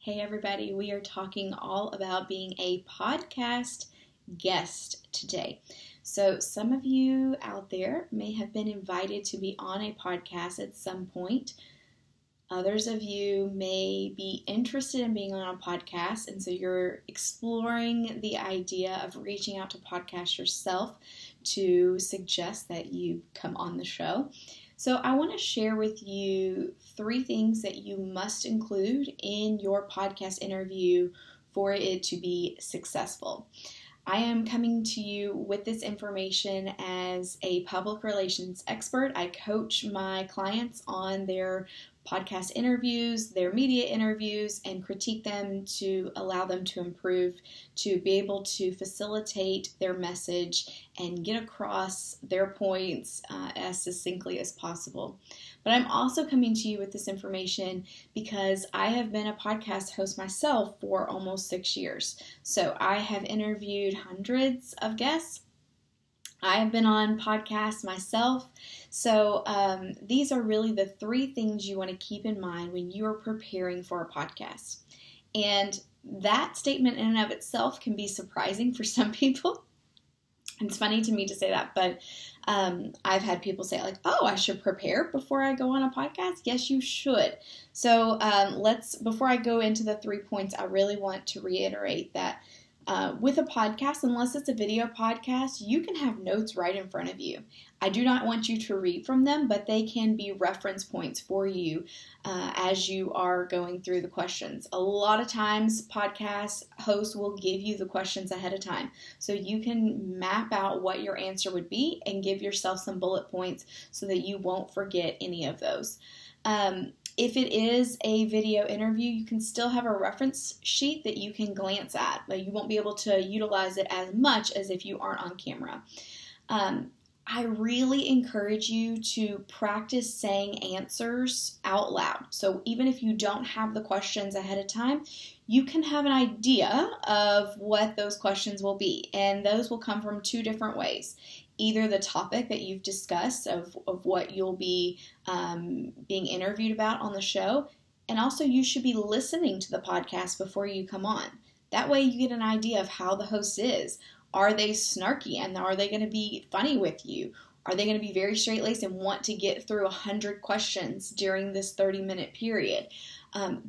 Hey everybody, we are talking all about being a podcast guest today. So some of you out there may have been invited to be on a podcast at some point. Others of you may be interested in being on a podcast, and so you're exploring the idea of reaching out to podcasts yourself to suggest that you come on the show. So I want to share with you 3 things that you must include in your podcast interview for it to be successful. I am coming to you with this information as a public relations expert. I coach my clients on their podcast interviews, their media interviews, and critique them to allow them to improve, to be able to facilitate their message and get across their points as succinctly as possible. But I'm also coming to you with this information because I have been a podcast host myself for almost 6 years. So I have interviewed hundreds of guests. I have been on podcasts myself. So these are really the 3 things you want to keep in mind when you are preparing for a podcast. And that statement in and of itself can be surprising for some people. It's funny to me to say that, but I've had people say like, oh, I should prepare before I go on a podcast. Yes, you should. So before I go into the 3 points, I really want to reiterate that with a podcast, unless it's a video podcast, you can have notes right in front of you. I do not want you to read from them, but they can be reference points for you as you are going through the questions. A lot of times, podcast hosts will give you the questions ahead of time, so you can map out what your answer would be and give yourself some bullet points so that you won't forget any of those. If it is a video interview, you can still have a reference sheet that you can glance at, but you won't be able to utilize it as much as if you aren't on camera. I really encourage you to practice saying answers out loud. So even if you don't have the questions ahead of time, you can have an idea of what those questions will be. And those will come from 2 different ways. Either the topic that you've discussed of what you'll be being interviewed about on the show, and also you should be listening to the podcast before you come on. That way you get an idea of how the host is. Are they snarky and are they going to be funny with you? Are they going to be very straight-laced and want to get through 100 questions during this 30-minute period?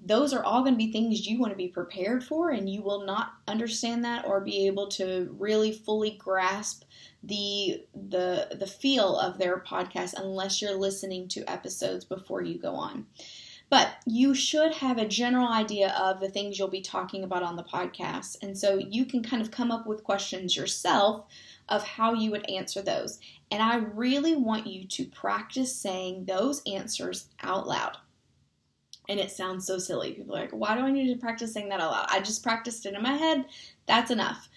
Those are all going to be things you want to be prepared for, and you will not understand that or be able to really fully grasp the feel of their podcast unless you're listening to episodes before you go on. But you should have a general idea of the things you'll be talking about on the podcast, and so you can kind of come up with questions yourself of how you would answer those. And I really want you to practice saying those answers out loud. And it sounds so silly. People are like, why do I need to practice saying that out loud? I just practiced it in my head. That's enough.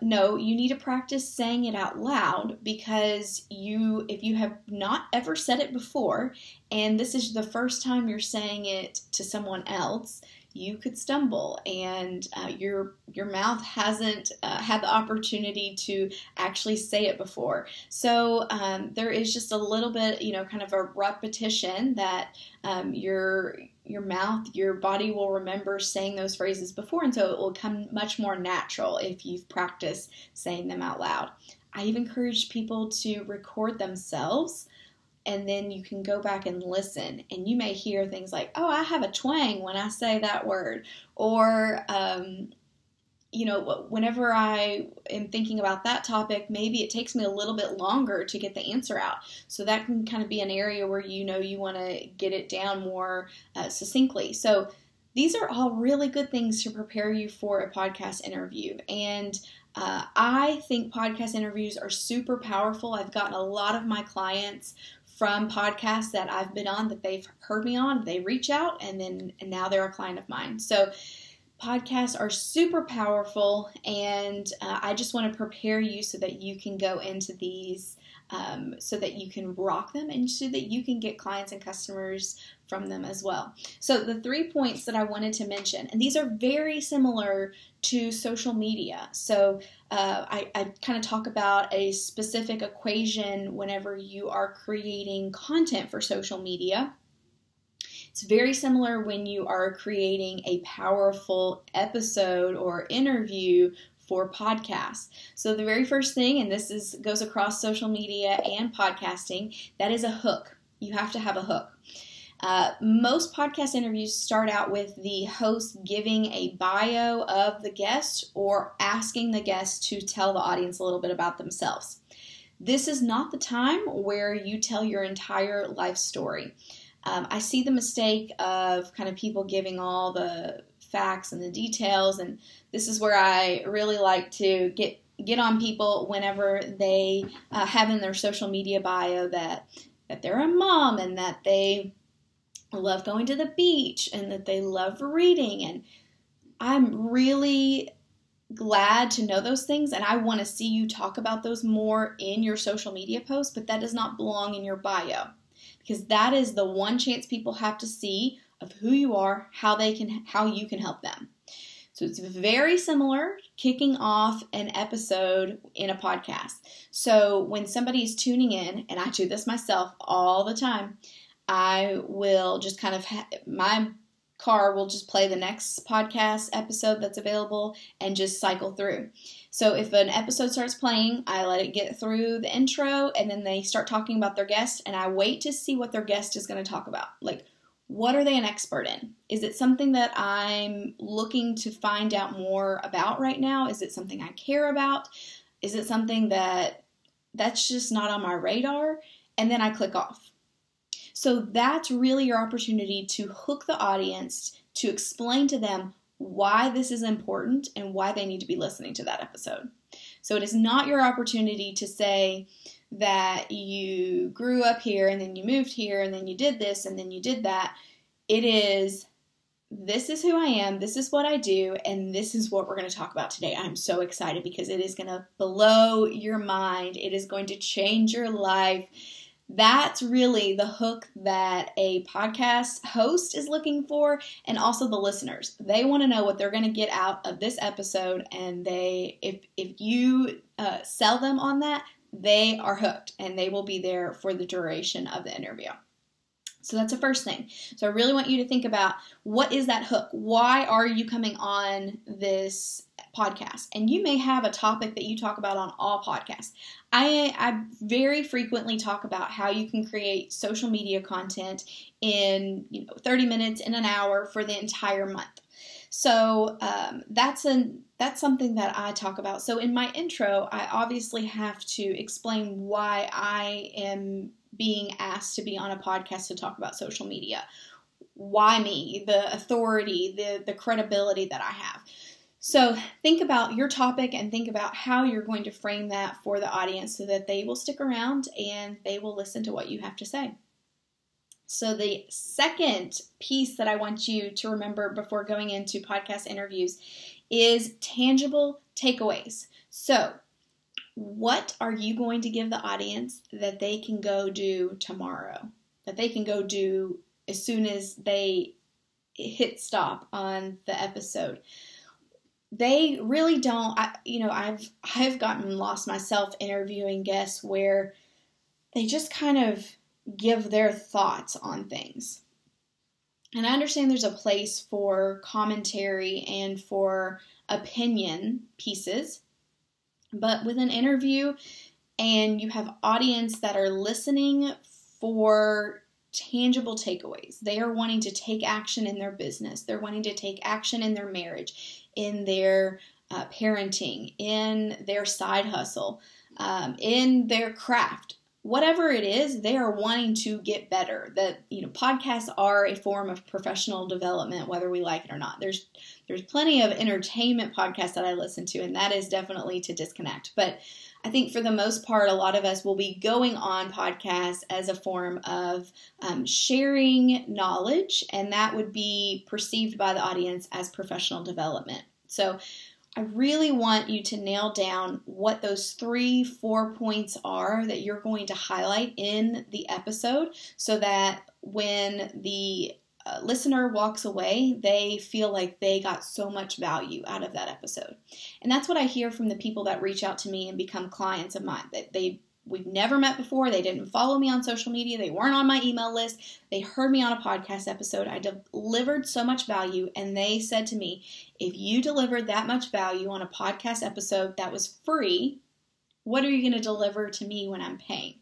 No, you need to practice saying it out loud because if you have not ever said it before, and this is the first time you're saying it to someone else, you could stumble and your mouth hasn't had the opportunity to actually say it before. So there is just a little bit, kind of a repetition that your mouth, your body will remember saying those phrases before, and so it will come much more natural if you've practiced saying them out loud. I even encourage people to record themselves, and then you can go back and listen, and you may hear things like, oh, I have a twang when I say that word, or whenever I am thinking about that topic, maybe it takes me a little bit longer to get the answer out. So that can kind of be an area where you want to get it down more succinctly. So these are all really good things to prepare you for a podcast interview. And I think podcast interviews are super powerful. I've gotten a lot of my clients from podcasts that I've been on that they've heard me on. They reach out and now they're a client of mine. So podcasts are super powerful, and I just want to prepare you so that you can go into these, so that you can rock them and so that you can get clients and customers from them as well. So the 3 points that I wanted to mention, and these are very similar to social media. So I kind of talk about a specific equation whenever you are creating content for social media. It's very similar when you are creating a powerful episode or interview for podcasts. So the very first thing, and this goes across social media and podcasting, that is a hook. You have to have a hook. Most podcast interviews start out with the host giving a bio of the guest or asking the guest to tell the audience a little bit about themselves. This is not the time where you tell your entire life story. I see the mistake of kind of people giving all the facts and the details, and this is where I really like to get on people whenever they have in their social media bio that they're a mom and that they love going to the beach and that they love reading. And I'm really glad to know those things, and I want to see you talk about those more in your social media posts, but that does not belong in your bio, because that is the one chance people have to see of who you are, how you can help them. So it's very similar kicking off an episode in a podcast. So when somebody is tuning in, and I do this myself all the time, I will just kind of, my car will just play the next podcast episode that's available and just cycle through. So if an episode starts playing, I let it get through the intro, and then they start talking about their guest, and I wait to see what their guest is going to talk about. Like, what are they an expert in? Is it something that I'm looking to find out more about right now? Is it something I care about? Is it something that's just not on my radar? And then I click off. So that's really your opportunity to hook the audience, to explain to them why this is important and why they need to be listening to that episode. So it is not your opportunity to say that you grew up here and then you moved here and then you did this and then you did that. It is, this is who I am, this is what I do, and this is what we're going to talk about today. I'm so excited because it is going to blow your mind. It is going to change your life. That's really the hook that a podcast host is looking for, and also the listeners. They want to know what they're going to get out of this episode, and if you sell them on that, they are hooked, and they will be there for the duration of the interview. So that's the first thing. So I really want you to think about, what is that hook? Why are you coming on this podcast? And you may have a topic that you talk about on all podcasts. I very frequently talk about how you can create social media content in 30 minutes, in an hour, for the entire month. So that's something that I talk about. So in my intro, I obviously have to explain why I am being asked to be on a podcast to talk about social media. Why me? The authority, the credibility that I have. So think about your topic and think about how you're going to frame that for the audience so that they will stick around and they will listen to what you have to say. So the second piece that I want you to remember before going into podcast interviews is tangible takeaways. So what are you going to give the audience that they can go do tomorrow? That they can go do as soon as they hit stop on the episode? They really don't. I've gotten lost myself interviewing guests where they just kind of give their thoughts on things. And I understand there's a place for commentary and for opinion pieces. But with an interview, and you have audience that are listening for tangible takeaways, they are wanting to take action in their business. They're wanting to take action in their marriage, in their parenting, in their side hustle, in their craft. Whatever it is, they are wanting to get better. That podcasts are a form of professional development, whether we like it or not. There's plenty of entertainment podcasts that I listen to, and that is definitely to disconnect. But I think for the most part, a lot of us will be going on podcasts as a form of sharing knowledge, and that would be perceived by the audience as professional development. So I really want you to nail down what those 3-4 points are that you're going to highlight in the episode so that when the listener walks away, they feel like they got so much value out of that episode. And that's what I hear from the people that reach out to me and become clients of mine, that they we've never met before. They didn't follow me on social media. They weren't on my email list. They heard me on a podcast episode. I delivered so much value, and they said to me, if you delivered that much value on a podcast episode that was free, what are you going to deliver to me when I'm paying?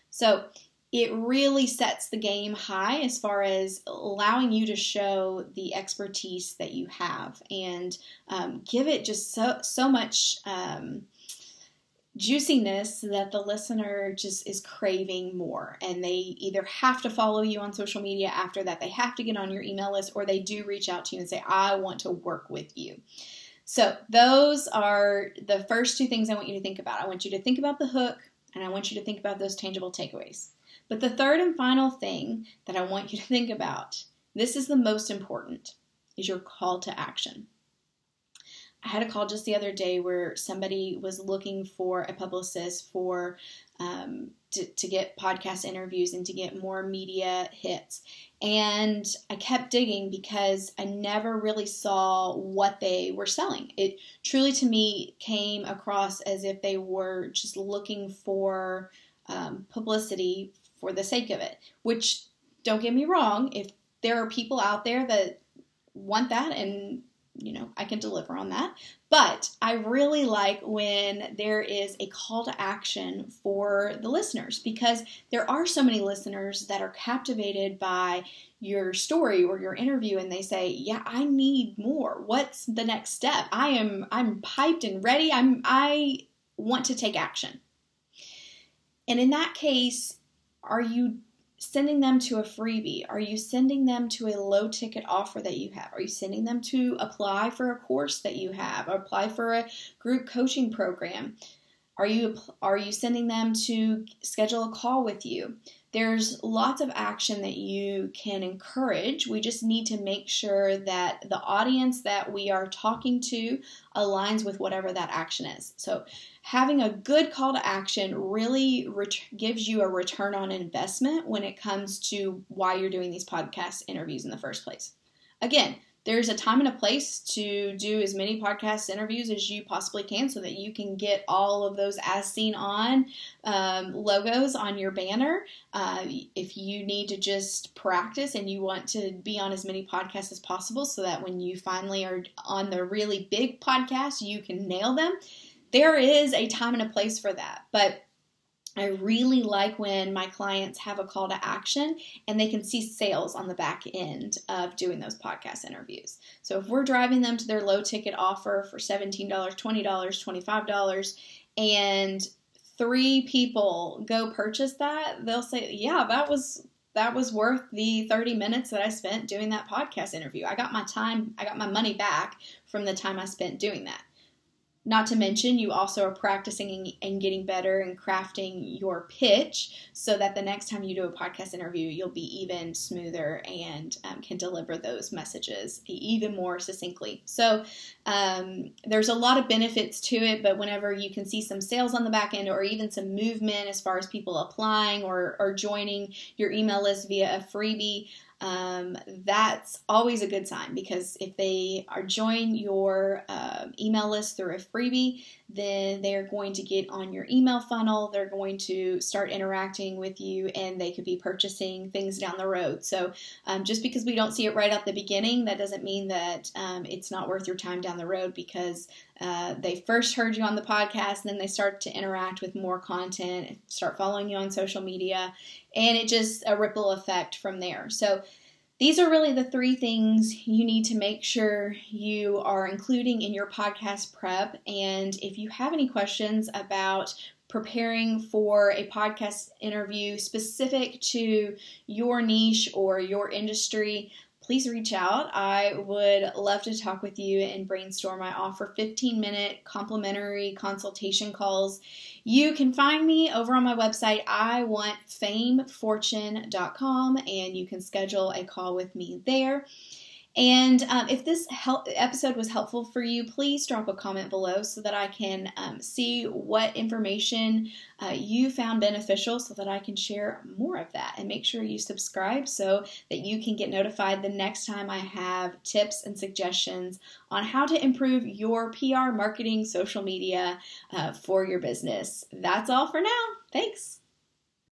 So it really sets the game high as far as allowing you to show the expertise that you have, and give it just so much juiciness that the listener just is craving more, and they either have to follow you on social media after that, they have to get on your email list, or they do reach out to you and say, I want to work with you. So those are the first two things I want you to think about. I want you to think about the hook, and I want you to think about those tangible takeaways. But the third and final thing that I want you to think about, this is the most important, is your call to action. I had a call just the other day where somebody was looking for a publicist for to get podcast interviews and to get more media hits. And I kept digging because I never really saw what they were selling. It truly, to me, came across as if they were just looking for publicity for the sake of it, which, don't get me wrong, if there are people out there that want that, and I can deliver on that. But I really like when there is a call to action for the listeners, because there are so many listeners that are captivated by your story or your interview, and they say, yeah, I need more. What's the next step? I'm piped and ready. I want to take action. And in that case, are you sending them to a freebie? Are you sending them to a low ticket offer that you have? Are you sending them to apply for a course that you have, or apply for a group coaching program? Are you sending them to schedule a call with you? There's lots of action that you can encourage. We just need to make sure that the audience that we are talking to aligns with whatever that action is. So having a good call to action really gives you a return on investment when it comes to why you're doing these podcast interviews in the first place. Again, there's a time and a place to do as many podcast interviews as you possibly can so that you can get all of those as seen on logos on your banner. If you need to just practice and you want to be on as many podcasts as possible so that when you finally are on the really big podcast, you can nail them, there is a time and a place for that. But I really like when my clients have a call to action and they can see sales on the back end of doing those podcast interviews. So if we're driving them to their low ticket offer for $17, $20, $25, and 3 people go purchase that, they'll say, yeah, that was worth the 30 minutes that I spent doing that podcast interview. I got my money back from the time I spent doing that. Not to mention, you also are practicing and getting better and crafting your pitch so that the next time you do a podcast interview, you'll be even smoother and can deliver those messages even more succinctly. So there's a lot of benefits to it, but whenever you can see some sales on the back end or even some movement as far as people applying or joining your email list via a freebie, that's always a good sign, because if they join your email list through a freebie, then they're going to get on your email funnel, they're going to start interacting with you, and they could be purchasing things down the road. So just because we don't see it right at the beginning, that doesn't mean that it's not worth your time down the road, because they first heard you on the podcast, and then they start to interact with more content, start following you on social media, and it just a ripple effect from there. So these are really the 3 things you need to make sure you are including in your podcast prep. And if you have any questions about preparing for a podcast interview specific to your niche or your industry, please reach out. I would love to talk with you and brainstorm. I offer 15-minute complimentary consultation calls. You can find me over on my website, iwantfamefortune.com, and you can schedule a call with me there. And if this episode was helpful for you, please drop a comment below so that I can see what information you found beneficial so that I can share more of that. And make sure you subscribe so that you can get notified the next time I have tips and suggestions on how to improve your PR, marketing, social media for your business. That's all for now. Thanks.